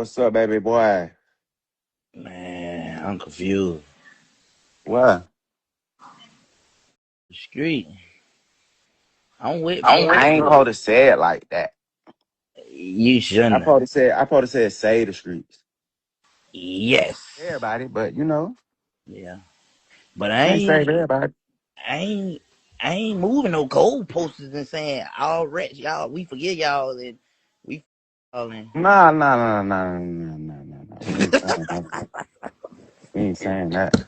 What's up, baby boy? Man, I'm confused. What? The street. I'm with I bro. ain't supposed to say it like that. You I shouldn't have. supposed to say I supposed to say say the streets. Yes. Everybody, but you know, Yeah. But can't say to everybody. I ain't I ain't moving no gold posters and saying all rats, y'all, we forget y'all and we all in. Nah. We ain't saying that. We ain't saying that.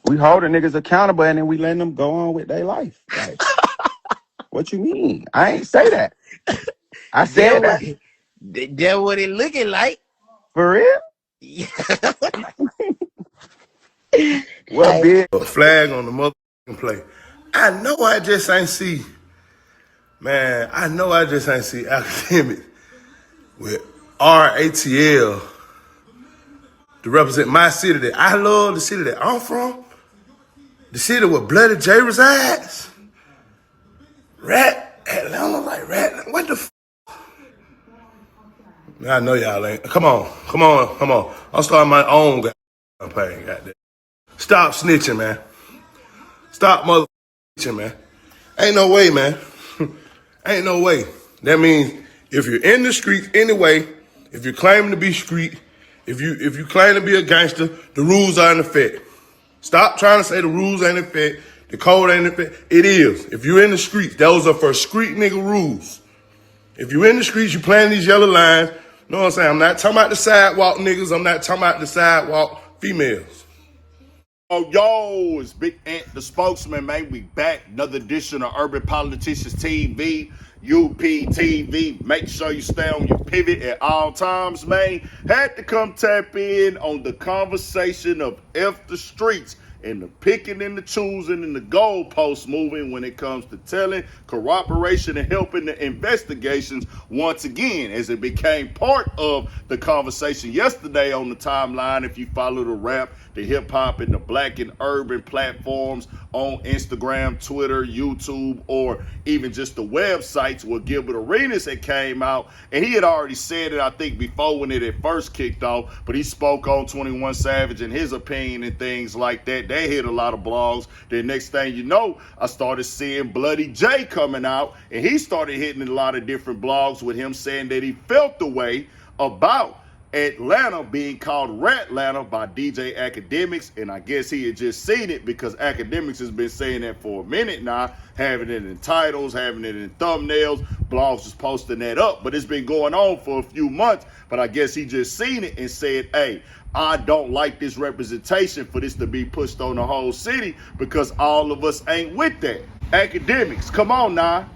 We holding niggas accountable and then we letting them go on with their life. Like, what you mean? I ain't say that. I That said what that that what it looking like. for real. Yeah. What big? A flag on the motherfucking play. I know I just ain't see, man, I know I just ain't see Akademiks with RATL to represent my city that I love, the city that I'm from, the city where Bloody J resides. Rat Atlanta, like Rat, what the I know y'all ain't. Come on. I'm starting my own campaign, goddamn. Stop snitching, man. Stop motherfucking snitching, man. Ain't no way, man. Ain't no way. That means if you're in the streets anyway, if you're claiming to be street, if you claim to be a gangster, the rules are in effect. Stop trying to say the rules ain't in effect, the code ain't in effect. It is. If you're in the streets, those are for street nigga rules. If you're in the streets, you playing these yellow lines. You know what I'm saying? I'm not talking about the sidewalk niggas. I'm not talking about the sidewalk females. Oh, yo, it's Big Ant, the spokesman, man. We back. Another edition of Urban Politicians TV, UPTV. Make sure you stay on your pivot at all times, man. Had to come tap in on the conversation of F the streets and the picking and the choosing and the goalpost moving when it comes to telling, corroboration, and helping the investigations once again, as it became part of the conversation yesterday on the timeline. If you follow the rap, the hip hop, and the black and urban platforms on Instagram, Twitter, YouTube, or even just the websites where Gilbert Arenas had came out, and he had already said it, I think, before when it had first kicked off, but he spoke on 21 Savage and his opinion and things like that. They hit a lot of blogs. The next thing you know, I started seeing Bloody J coming out, and he started hitting a lot of different blogs with him saying that he felt the way about Atlanta being called Ratlanta by DJ Akademiks, and I guess he had just seen it because Akademiks has been saying that for a minute now, having it in titles, having it in thumbnails, blogs just posting that up, but it's been going on for a few months, but I guess he just seen it and said, hey, I don't like this representation for this to be pushed on the whole city because all of us ain't with that. Akademiks, come on now,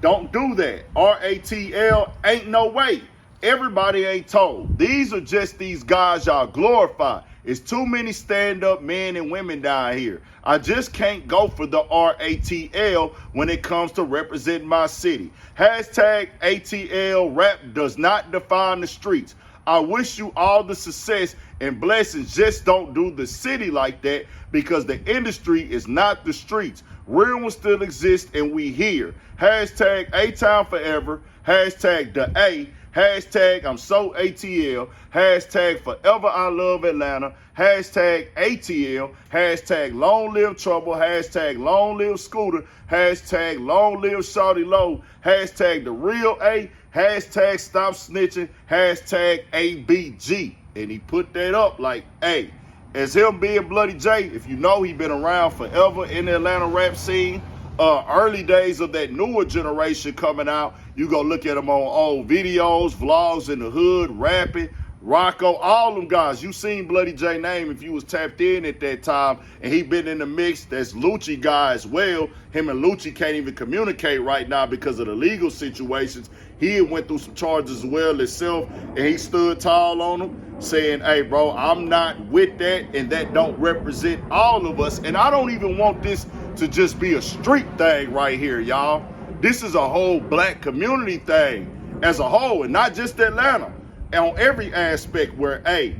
don't do that. RATL ain't no way. Everybody ain't told. These are just these guys y'all glorify. It's too many stand-up men and women down here. I just can't go for the RATL when it comes to representing my city. Hashtag ATL rap does not define the streets. I wish you all the success and blessings. Just don't do the city like that because the industry is not the streets. Real ones still exist and we here. Hashtag A-Town forever. Hashtag the A. Hashtag I'm so ATL. Hashtag forever I love Atlanta. Hashtag ATL. Hashtag long live trouble. Hashtag long live Scooter. Hashtag long live Shawty Low. Hashtag the real A. Hashtag stop snitching. Hashtag ABG. And he put that up like, hey, as him being Bloody J, if you know he been around forever in the Atlanta rap scene, early days of that newer generation coming out, you go look at them on old videos, vlogs in the hood, rapping, Rocco, all them guys. You seen Bloody J name if you was tapped in at that time, and he been in the mix. That's Lucci guy as well. Him and Lucci can't even communicate right now because of the legal situations. He went through some charges as well himself, and he stood tall on them, saying, hey, bro, I'm not with that, and that don't represent all of us. And I don't even want this to just be a street thing right here, y'all. This is a whole black community thing as a whole, and not just Atlanta. On every aspect where, hey,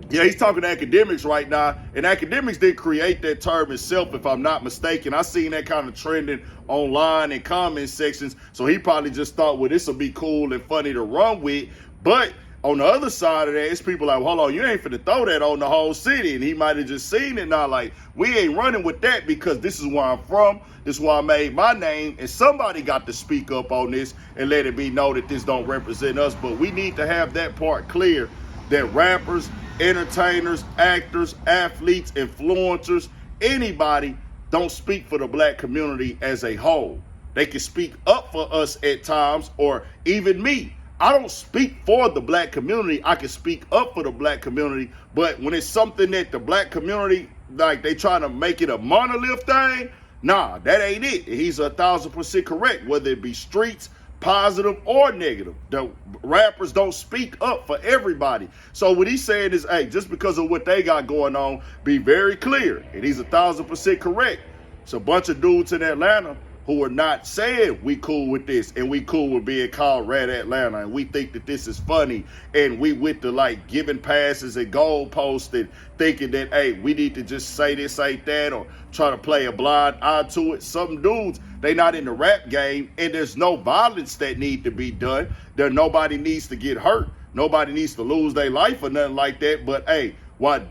yeah, he's talking to Akademiks right now, and Akademiks did create that term himself, if I'm not mistaken. I seen that kind of trending online and comment sections, so he probably just thought, well, this will be cool and funny to run with. But On the other side of that, it's people like, hold on, you ain't finna throw that on the whole city. And he might have just seen it now, like, we ain't running with that because this is where I'm from. This is where I made my name. And somebody got to speak up on this and let it be known that this don't represent us. But we need to have that part clear, that rappers, entertainers, actors, athletes, influencers, anybody don't speak for the black community as a whole. They can speak up for us at times, or even me. I don't speak for the black community. I can speak up for the black community, but when it's something that the black community, like they trying to make it a monolith thing, nah, that ain't it. He's 1,000% correct, whether it be streets, positive or negative. The rappers don't speak up for everybody. So what he's saying is, hey, just because of what they got going on, be very clear. And he's 1,000% correct. It's a bunch of dudes in Atlanta who are not saying we cool with this and we cool with being called Red Atlanta and we think that this is funny and we with the like giving passes and goalposts and thinking that, hey, we need to just say this ain't that or try to play a blind eye to it. Some dudes, they not in the rap game and there's no violence that need to be done. Nobody needs to get hurt. Nobody needs to lose their life or nothing like that. But hey, what?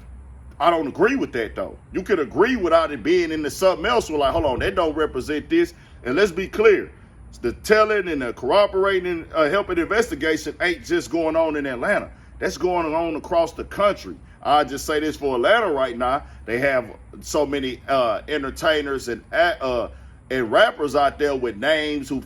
I don't agree with that though. You could agree without it being into something else. We're like, hold on, that don't represent this. And let's be clear, the telling and the corroborating, helping investigation ain't just going on in Atlanta. That's going on across the country. I just say this for Atlanta right now. They have so many entertainers and rappers out there with names who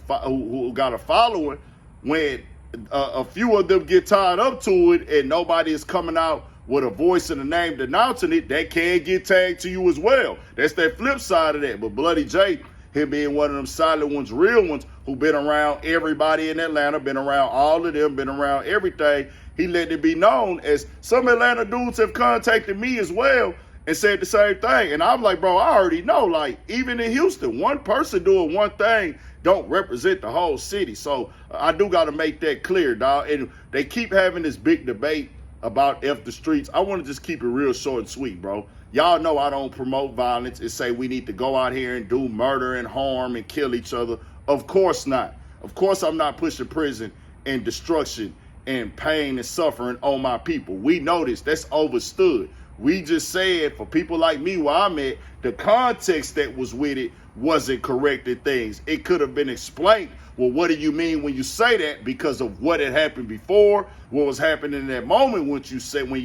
got a following. When a few of them get tied up to it and nobody is coming out with a voice and a name denouncing it, that can get tagged to you as well. That's that flip side of that. But Bloody J, him being one of them solid ones, real ones, who been around everybody in Atlanta, been around all of them, been around everything, he let it be known as some Atlanta dudes have contacted me as well and said the same thing. And I'm like, bro, I already know, like, even in Houston, one person doing one thing don't represent the whole city. So I do got to make that clear, dog. And they keep having this big debate about F the streets. I want to just keep it real short and sweet, bro. Y'all know I don't promote violence and say we need to go out here and do murder and harm and kill each other. Of course not. Of course I'm not pushing prison and destruction and pain and suffering on my people. We know this. That's overstood. We just said for people like me where I'm at, the context that was with it wasn't corrected things. It could have been explained. Well, what do you mean when you say that? Because of what had happened before, what was happening in that moment when you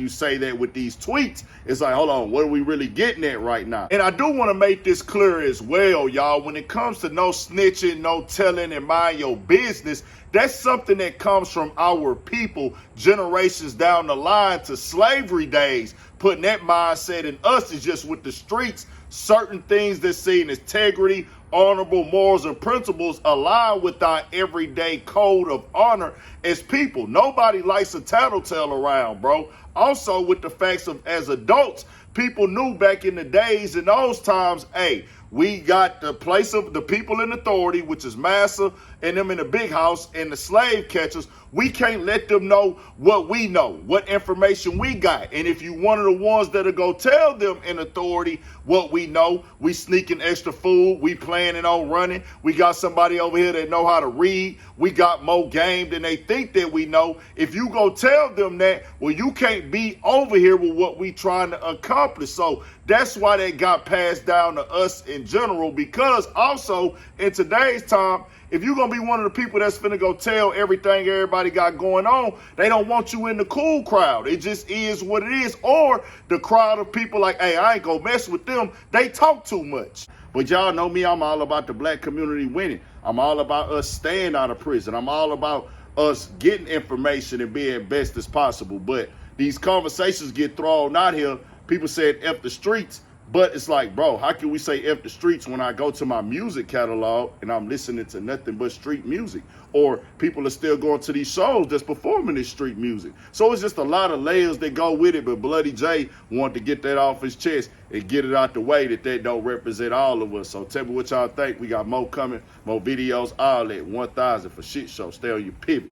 say that with these tweets. It's like, hold on, what are we really getting at right now? And I do want to make this clear as well, y'all. When it comes to no snitching, no telling, and mind your business, that's something that comes from our people generations down the line to slavery days. Putting that mindset in us is just with the streets. Certain things that see in integrity, honorable morals and principles align with our everyday code of honor as people. Nobody likes a tattletale around, bro. Also with the facts of as adults, people knew back in the days in those times, hey, we got the place of the people in authority, which is Massa and them in the big house and the slave catchers. We can't let them know what we know, what information we got. And if you one of the ones that'll go tell them in authority what we know, we sneaking extra food, we planning on running, we got somebody over here that know how to read, we got more game than they think that we know. If you go tell them that, well, you can't be over here with what we trying to accomplish. So that's why they got passed down to us in general, because also in today's time, if you're going to be one of the people that's finna go tell everything everybody got going on, they don't want you in the cool crowd. It just is what it is. Or the crowd of people like, hey, I ain't going to mess with them. They talk too much. But y'all know me, I'm all about the black community winning. I'm all about us staying out of prison. I'm all about us getting information and being best as possible. But these conversations get thrown out here. People said F the streets. But it's like, bro, how can we say F the streets when I go to my music catalog and I'm listening to nothing but street music? Or people are still going to these shows that's performing this street music. So it's just a lot of layers that go with it. But Bloody J wanted to get that off his chest and get it out the way that don't represent all of us. So tell me what y'all think. We got more coming, more videos, all that. 1,000 for shit show. Stay on your pivot.